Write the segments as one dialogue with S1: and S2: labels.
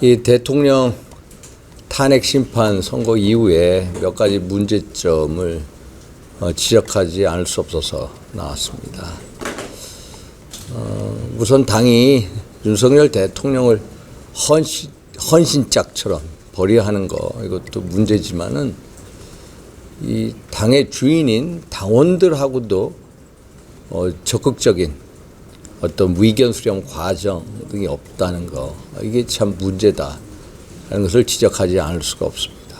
S1: 이 대통령 탄핵 심판 선고 이후에 몇 가지 문제점을 지적하지 않을 수 없어서 나왔습니다. 우선 당이 윤석열 대통령을 헌신짝처럼 벌이하는 거, 이것도 문제지만은 이 당의 주인인 당원들하고도 적극적인 어떤 의견 수렴 과정 등이 없다는 거, 이게 참 문제다 하는 것을 지적하지 않을 수가 없습니다.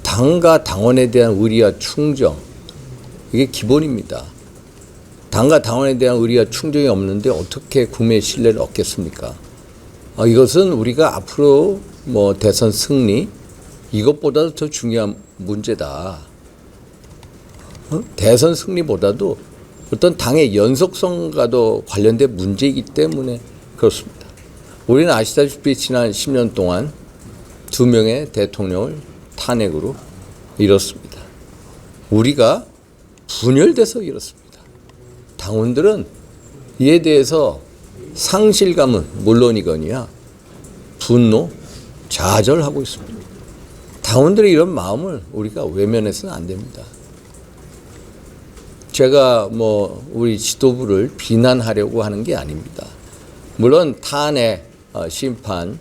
S1: 당과 당원에 대한 의리와 충정, 이게 기본입니다. 당과 당원에 대한 의리와 충정이 없는데 어떻게 국민의 신뢰를 얻겠습니까? 이것은 우리가 앞으로 대선 승리, 이것보다도 더 중요한 문제다. 대선 승리보다도 어떤 당의 연속성과도 관련된 문제이기 때문에 그렇습니다. 우리는 아시다시피 지난 10년 동안 2명의 대통령을 탄핵으로 잃었습니다. 우리가 분열돼서 잃었습니다. 당원들은 이에 대해서 상실감은 물론이거니와 분노, 좌절하고 있습니다. 당원들의 이런 마음을 우리가 외면해서는 안 됩니다. 제가 우리 지도부를 비난하려고 하는 게 아닙니다. 물론 탄핵, 심판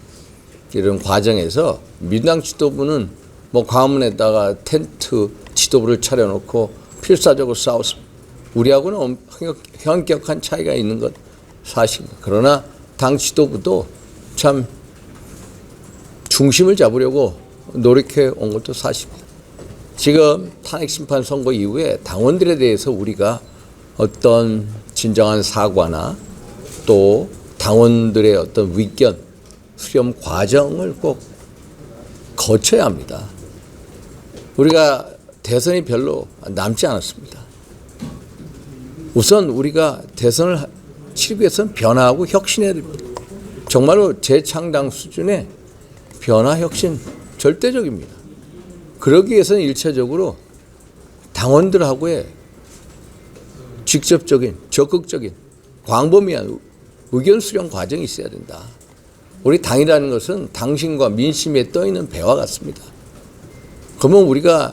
S1: 이런 과정에서 민주당 지도부는 광화문에다가 텐트 지도부를 차려놓고 필사적으로 싸웠습니다. 우리하고는 현격한 차이가 있는 것 사실입니다. 그러나 당 지도부도 참 중심을 잡으려고 노력해 온 것도 사실입니다. 지금 탄핵 심판 선고 이후에 당원들에 대해서 우리가 어떤 진정한 사과나 또 당원들의 어떤 의견 수렴 과정을 꼭 거쳐야 합니다. 우리가 대선이 별로 남지 않았습니다. 우선 우리가 대선을 치르기 위해서는 변화하고 혁신해야 됩니다. 정말로 재창당 수준의 변화, 혁신 절대적입니다. 그러기 위해서는 일차적으로 당원들하고의 직접적인, 적극적인, 광범위한 의견 수렴 과정이 있어야 된다. 우리 당이라는 것은 당신과 민심에 떠있는 배와 같습니다. 그러면 우리가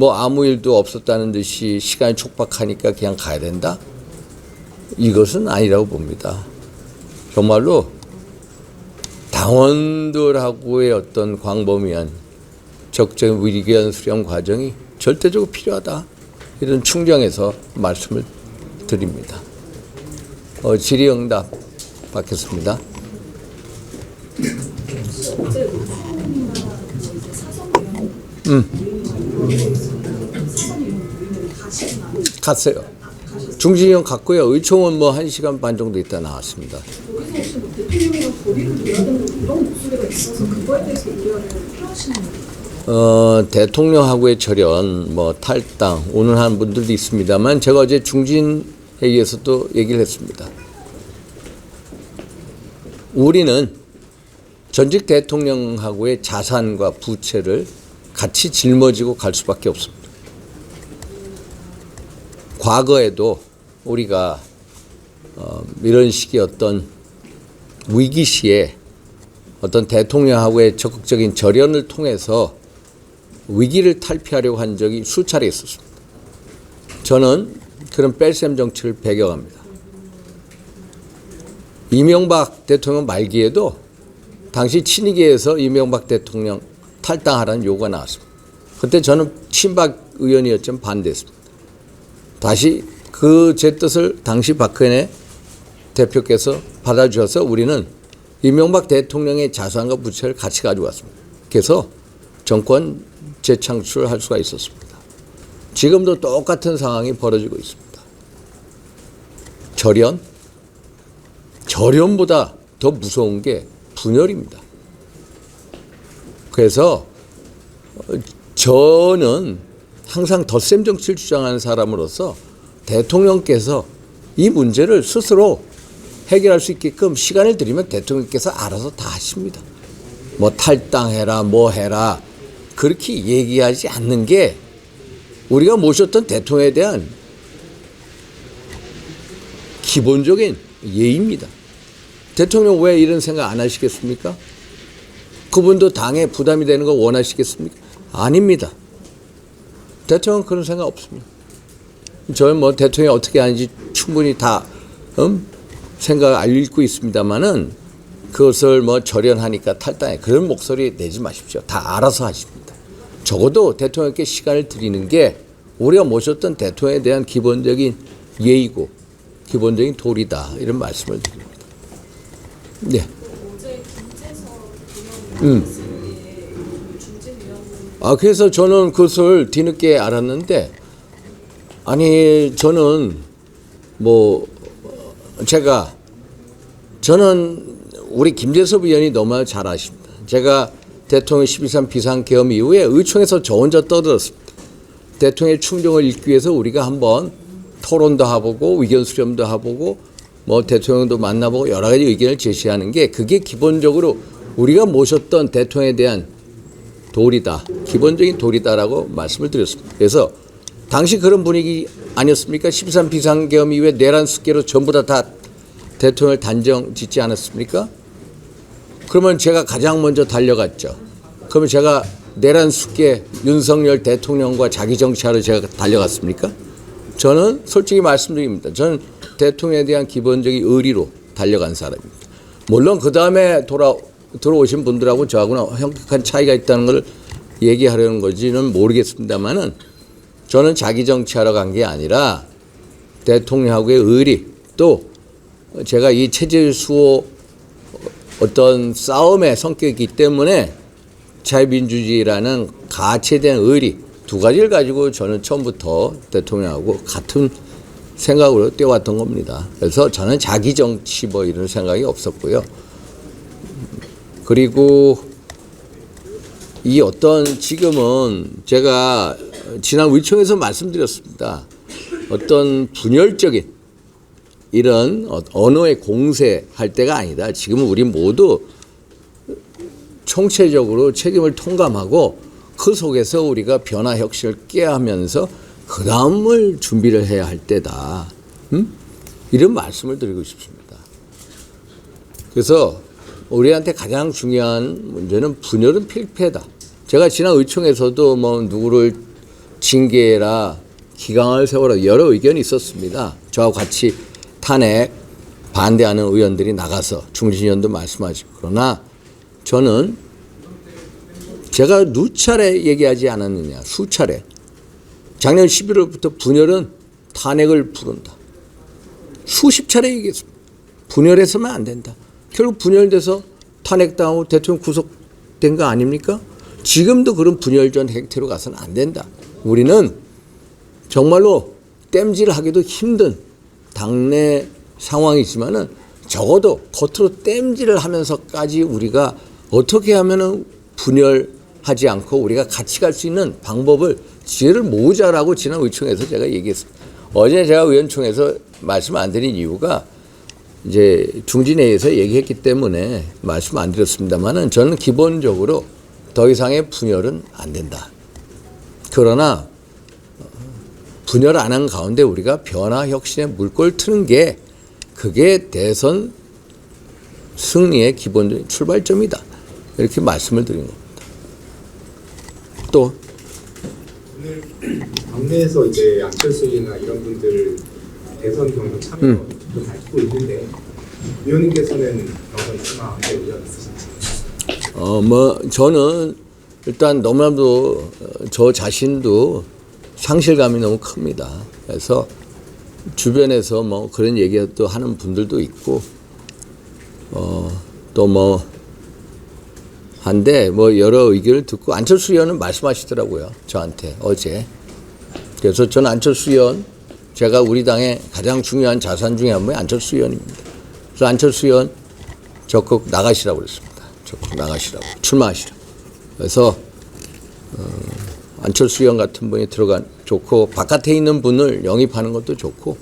S1: 아무 일도 없었다는 듯이 시간이 촉박하니까 그냥 가야 된다? 이것은 아니라고 봅니다. 정말로 당원들하고의 어떤 광범위한 적극적인 의견 수렴 과정이 절대적으로 필요하다. 이런 충정에서 말씀을 드립니다. 질의응답 받겠습니다. 갔어요. 중진형 갔고요. 의총은 1시간 반 정도 있다 나왔습니다.
S2: 여기서 혹시 대통령이랑 거리를 둬야 되는 이런 목소리가 있어서 그거에 대해서 얘기하는 필요하신 거예요?
S1: 대통령하고의 절연, 탈당, 오늘 하는 분들도 있습니다만 제가 어제 중진회의에서도 얘기를 했습니다. 우리는 전직 대통령하고의 자산과 부채를 같이 짊어지고 갈 수밖에 없습니다. 과거에도 우리가 이런 식의 어떤 위기 시에 어떤 대통령하고의 적극적인 절연을 통해서 위기를 탈피하려고 한 적이 수차례 있었습니다. 저는 그런 뺄셈 정치를 배경합니다. 이명박 대통령 말기에도 당시 친이계에서 이명박 대통령 탈당하라는 요구가 나왔습니다. 그때 저는 친박 의원이었지만 반대했습니다. 다시 제 뜻을 당시 박근혜 대표께서 받아주셔서 우리는 이명박 대통령의 자산과 부채를 같이 가지고 왔습니다. 그래서 정권 재창출을 할 수가 있었습니다. 지금도 똑같은 상황이 벌어지고 있습니다. 절연보다 더 무서운 게 분열입니다. 그래서 저는 항상 덧셈 정치를 주장하는 사람으로서 대통령께서 이 문제를 스스로 해결할 수 있게끔 시간을 드리면 대통령께서 알아서 다 하십니다. 탈당해라, 해라. 그렇게 얘기하지 않는 게 우리가 모셨던 대통령에 대한 기본적인 예의입니다. 대통령 왜 이런 생각 안 하시겠습니까? 그분도 당에 부담이 되는 거 원하시겠습니까? 아닙니다. 대통령 그런 생각 없습니다. 저는 뭐 대통령이 어떻게 하는지 충분히 다 생각을 알고 있습니다만은 그것을 뭐 절연하니까 탈당해 그런 목소리 내지 마십시오. 다 알아서 하십니다. 적어도 대통령께 시간을 드리는 게 우리가 모셨던 대통령에 대한 기본적인 예의고 기본적인 도리다 이런 말씀을 드립니다. 네.
S2: 어제 김재석 의원이
S1: 그래서 저는 그것을 뒤늦게 알았는데 아니 저는 뭐 저는 우리 김재섭 의원이 너무 잘 아십니다. 제가 대통령 12.3 비상계엄 이후에 의총에서 저 혼자 떠들었습니다. 대통령의 충정을 읽기 위해서 우리가 한번 토론도 해보고 의견 수렴도 해보고 뭐 대통령도 만나보고 여러 가지 의견을 제시하는 게 그게 기본적으로 우리가 모셨던 대통령에 대한 도리다. 기본적인 도리다라고 말씀을 드렸습니다. 그래서 당시 그런 분위기 아니었습니까? 13 비상계엄 이후에 내란 숙계로 전부 다 대통령을 단정 짓지 않았습니까? 그러면 제가 가장 먼저 달려갔죠. 그러면 제가 내란 숙계 윤석열 대통령과 자기 정치하러 제가 달려갔습니까? 저는 솔직히 말씀드립니다. 저는 대통령에 대한 기본적인 의리로 달려간 사람입니다. 물론 그 다음에 들어오신 분들하고 저하고는 현격한 차이가 있다는 걸 얘기하려는 건지는 모르겠습니다만은 저는 자기 정치하러 간 게 아니라 대통령하고의 의리 또 제가 이 체질 수호 어떤 싸움의 성격이기 때문에 자유민주주의라는 가치에 대한 의리 두 가지를 가지고 저는 처음부터 대통령하고 같은 생각으로 뛰어왔던 겁니다. 그래서 저는 자기 정치 뭐 이런 생각이 없었고요. 그리고 이 어떤 지금은 제가 지난 의총에서 말씀드렸습니다. 어떤 분열적인 이런 언어의 공세할 때가 아니다. 지금은 우리 모두 총체적으로 책임을 통감하고 그 속에서 우리가 변화 혁신을 꾀하면서 그 다음을 준비를 해야 할 때다. 이런 말씀을 드리고 싶습니다. 그래서 우리한테 가장 중요한 문제는 분열은 필패다. 제가 지난 의총에서도 뭐 누구를 징계해라, 기강을 세워라 여러 의견이 있었습니다. 저하고 같이 탄핵 반대하는 의원들이 나가서 중진 의원도 말씀하시고 그러나 저는 제가 누차례 얘기하지 않았느냐 수차례 작년 11월부터 분열은 탄핵을 부른다. 수십 차례 얘기했습니다. 분열해서는 안 된다. 결국 분열돼서 탄핵당하고 대통령 구속된 거 아닙니까? 지금도 그런 분열전 행태로 가서는 안 된다. 우리는 정말로 땜질하기도 힘든 당내 상황이지만은 적어도 겉으로 땜질을 하면서까지 우리가 어떻게 하면은 분열하지 않고 우리가 같이 갈 수 있는 방법을 지혜를 모으자라고 지난 의총에서 제가 얘기했습니다. 어제 제가 의원총에서 말씀 안 드린 이유가 이제 중진회의에서 얘기했기 때문에 말씀 안 드렸습니다만은 저는 기본적으로 더 이상의 분열은 안 된다. 그러나 분열 안 한 가운데 우리가 변화 혁신의 물꼬를 트는 게 그게 대선 승리의 기본적인 출발점이다. 이렇게 말씀을 드린 겁니다. 또
S3: 오늘 당내에서 이제 안철수 의원이나 이런 분들 대선 경선 참여 좀 밝히고 있는데 의원님께서는 경선 출마할 의견 있으신가요?
S1: 뭐 저는 일단 너무나도 저 자신도 상실감이 너무 큽니다. 그래서 주변에서 뭐 그런 얘기도 하는 분들도 있고 또 뭐 한데 뭐 여러 의견을 듣고 안철수 의원은 말씀하시더라고요. 저한테 어제. 그래서 저는 안철수 의원 제가 우리 당의 가장 중요한 자산 중에 한 분이 안철수 의원입니다. 그래서 안철수 의원 적극 나가시라고 그랬습니다. 적극 나가시라고 출마하시라고. 그래서 안철수 의원 같은 분이 들어간 좋고 바깥에 있는 분을 영입하는 것도 좋고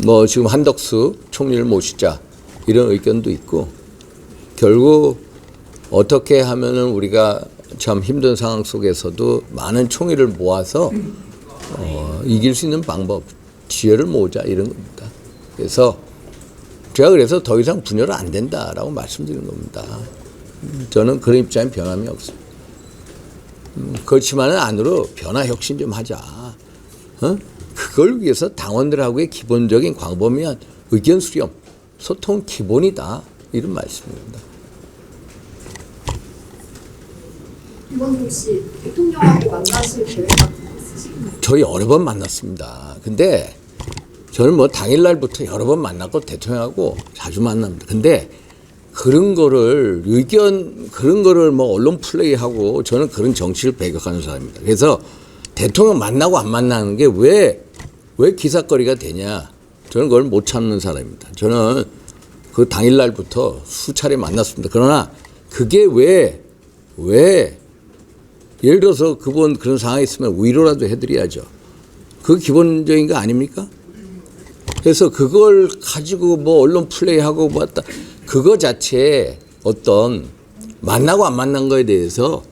S1: 뭐 지금 한덕수 총리를 모시자 이런 의견도 있고 결국 어떻게 하면은 우리가 참 힘든 상황 속에서도 많은 총의를 모아서 이길 수 있는 방법 지혜를 모으자 이런 겁니다. 그래서 제가 그래서 더 이상 분열은 안 된다라고 말씀드리는 겁니다. 저는 그런 입장에 변함이 없습니다. 그렇지만은 안으로 변화 혁신 좀 하자. 그걸 위해서 당원들하고의 기본적인 광범위한 의견 수렴, 소통 기본이다. 이런 말씀입니다.
S2: 이번 혹시 대통령하고 만나실 계획 같은 거 있으신가요?
S1: 저희 여러 번 만났습니다. 근데 저는 뭐 당일날부터 여러 번 만났고 대통령하고 자주 만납니다. 근데 그런 거를 그런 거를 뭐 언론 플레이하고 저는 그런 정치를 배격하는 사람입니다. 그래서 대통령 만나고 안 만나는 게 왜 기사거리가 되냐. 저는 그걸 못 참는 사람입니다. 저는 그 당일날부터 수차례 만났습니다. 그러나 그게 왜 예를 들어서 그분 그런 상황이 있으면 위로라도 해드려야죠. 그 기본적인 거 아닙니까? 그래서 그걸 가지고 뭐 언론 플레이하고 뭐 했다. 그거 자체에 어떤 만나고 안 만난 거에 대해서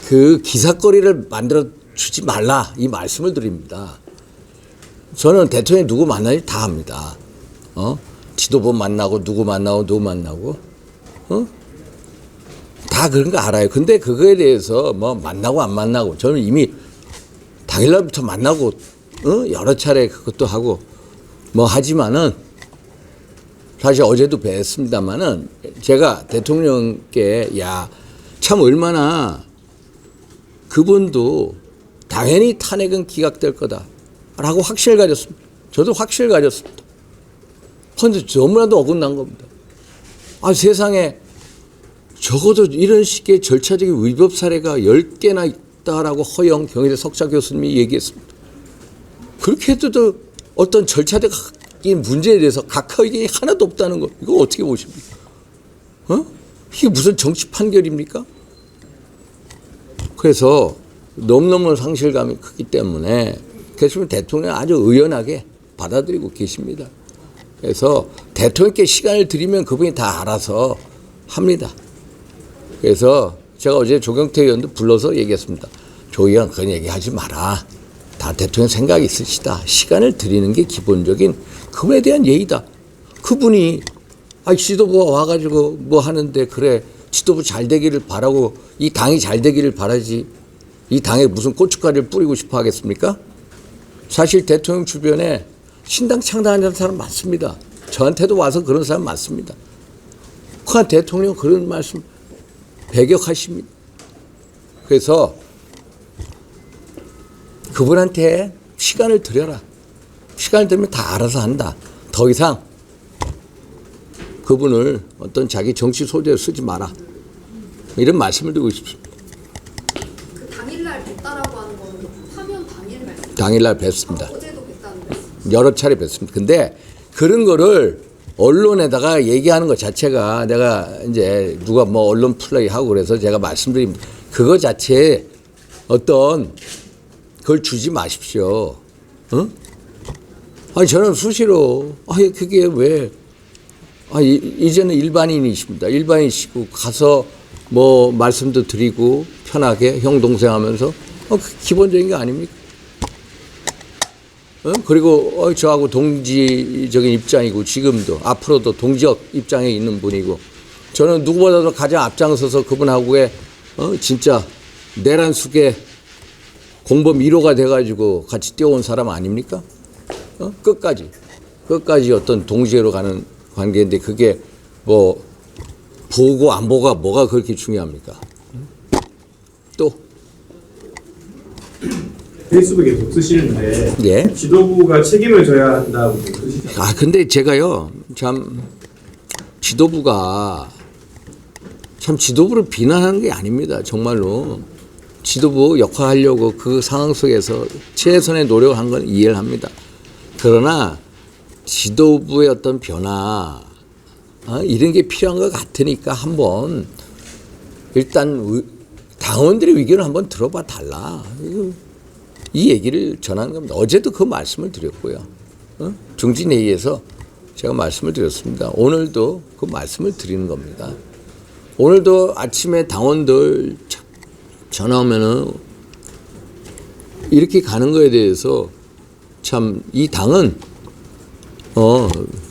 S1: 그 기사거리를 만들어 주지 말라 이 말씀을 드립니다. 저는 대통령이 누구 만나지 다 합니다. 지도부 만나고 누구 만나고 다 그런 거 알아요. 근데 그거에 대해서 뭐 만나고 안 만나고 저는 이미 당일날부터 만나고 여러 차례 그것도 하고 뭐 하지만은 사실 어제도 뵀습니다만은 제가 대통령께 참 얼마나 그분도 당연히 탄핵은 기각될 거다라고 확신을 가졌습니다. 저도 확신을 가졌습니다. 그런데 너무나도 어긋난 겁니다. 세상에 적어도 이런 식의 절차적인 위법 사례가 10개나 있다라고 허영 경희대 석사 교수님이 얘기했습니다. 그렇게 해도 어떤 절차적인 문제에 대해서 각하 의견이 하나도 없다는 거 이거 어떻게 보십니까? 이게 무슨 정치 판결입니까? 그래서 너무너무 상실감이 크기 때문에 그래서 대통령이 아주 의연하게 받아들이고 계십니다. 그래서 대통령께 시간을 드리면 그분이 다 알아서 합니다. 그래서 제가 어제 조경태 의원도 불러서 얘기했습니다. 조 의원 그런 얘기하지 마라. 다 대통령 생각이 있으시다. 시간을 드리는 게 기본적인 그분에 대한 예의다. 그분이 지도부가 와가지고 뭐 하는데 그래 지도부 잘 되기를 바라고 이 당이 잘 되기를 바라지 이 당에 무슨 고춧가루를 뿌리고 싶어 하겠습니까? 사실 대통령 주변에 신당 창당하는 사람 많습니다. 저한테도 와서 그런 사람 많습니다. 그러나 대통령 그런 말씀 배격하십니다. 그래서 그분한테 시간을 드려라. 시간을 들면 다 알아서 한다. 더 이상 그분을 어떤 자기 정치 소재로 쓰지 마라. 이런 말씀을 드리고 싶습니다.
S2: 그 당일날 뵀다라고 하는 거는 파면 당일 말씀.
S1: 당일날 뵀습니다.
S2: 어제도 뵀다는 말씀.
S1: 여러 차례 뵀습니다. 근데 그런 거를 언론에다가 얘기하는 것 자체가 내가 이제 누가 뭐 언론 플레이하고 그래서 제가 말씀드립니다. 그거 자체에 어떤 그걸 주지 마십시오. 저는 수시로 그게 왜 이제는 일반인이십니다. 일반인이시고 가서 뭐 말씀도 드리고 편하게 형 동생 하면서 그 기본적인 게 아닙니까? 그리고 저하고 동지적인 입장이고 지금도 앞으로도 동지적 입장에 있는 분이고 저는 누구보다도 가장 앞장서서 그분하고의 진짜 내란 속에 공범 1호가 돼가지고 같이 뛰어온 사람 아닙니까? 끝까지 어떤 동지애로 가는 관계인데 그게 뭐 보고 안 보고가 뭐가 그렇게 중요합니까? 또
S4: 페이스북에 못 쓰시는데
S1: 예.
S4: 지도부가 책임을 져야 한다고 쓰시잖아요.
S1: 근데 제가요 참 지도부가 참 지도부를 비난하는 게 아닙니다. 정말로 지도부 역할하려고 그 상황 속에서 최선의 노력을 한 건 이해를 합니다. 그러나 지도부의 어떤 변화 이런 게 필요한 것 같으니까 한번 일단 당원들의 의견을 한번 들어봐 달라. 이 얘기를 전하는 겁니다. 어제도 그 말씀을 드렸고요. 중진회의에서 제가 말씀을 드렸습니다. 오늘도 그 말씀을 드리는 겁니다. 오늘도 아침에 당원들 전화 오면은 이렇게 가는 거에 대해서 참 이 당은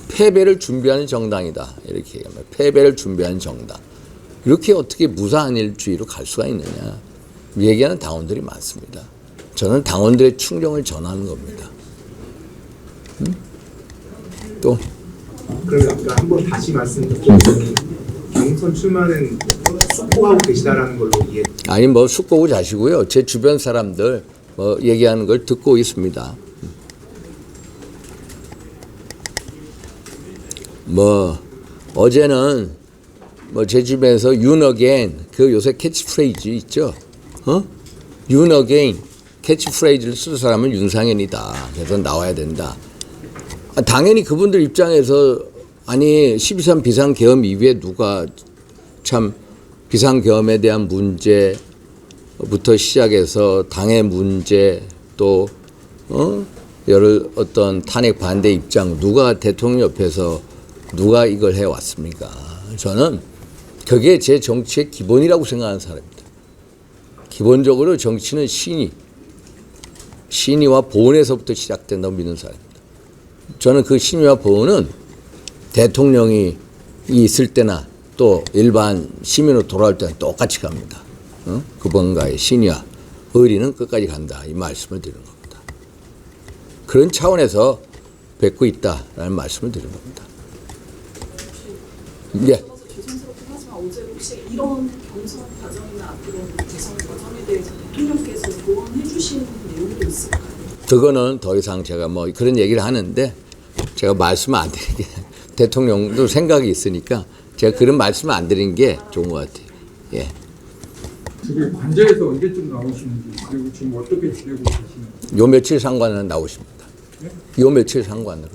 S1: 패배를 준비하는 정당이다. 이렇게 얘기하면 패배를 준비하는 정당. 이렇게 어떻게 무사한일주의로 갈 수가 있느냐. 얘기하는 당원들이 많습니다. 저는 당원들의 충정을 전하는 겁니다. 또
S3: 그러면 아까 한번 다시 말씀 드리면 경선 출마는 숙고하고 계시다라는 걸로 이해.
S1: 아니 뭐 숙고고 자시고요. 제 주변 사람들 뭐 얘기하는 걸 듣고 있습니다. 뭐 어제는 뭐 제 주변에서 윤 어게인 그 요새 캐치프레이즈 있죠. 윤 어게인 캐치프레이즈를 쓰는 사람은 윤상현이다. 그래서 나와야 된다. 당연히 그분들 입장에서 아니 12.3 비상계엄 이후에 누가 참 비상계엄에 대한 문제부터 시작해서 당의 문제 또 여러 어떤 탄핵 반대 입장 누가 대통령 옆에서 누가 이걸 해왔습니까? 저는 그게 제 정치의 기본이라고 생각하는 사람입니다. 기본적으로 정치는 신의와 보온에서부터 시작된다고 믿는 사람입니다. 저는 그 신의와 보온은 대통령이 있을 때나 또 일반 시민으로 돌아올 때는 똑같이 갑니다. 그분과의 신의와 의리는 끝까지 간다. 이 말씀을 드리는 겁니다. 그런 차원에서 뵙고 있다라는 말씀을 드리는 겁니다. 예.
S2: 죄송스럽긴 하지만 어제 혹시 이런 경선 과정이나 앞으로 대선 과정에 대해서 대통령께서 조언해 주신 내용도 있을까요?
S1: 그거는 더 이상 제가 뭐 그런 얘기를 하는데 제가 말씀 안 드리게 대통령도 생각이 있으니까 제가 그런 말씀을 안 드리는 게 좋은 것 같아요. 예.
S5: 지금 관저에서 언제쯤 나오시는지 그리고 지금 어떻게 지내고 계시는지.
S1: 요 며칠 상관은 나오십니다. 요 며칠 상관으로.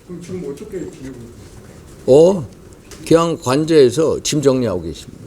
S5: 그럼 지금 어떻게 지내고 계세요?
S1: 그냥 관저에서 짐 정리하고 계십니다.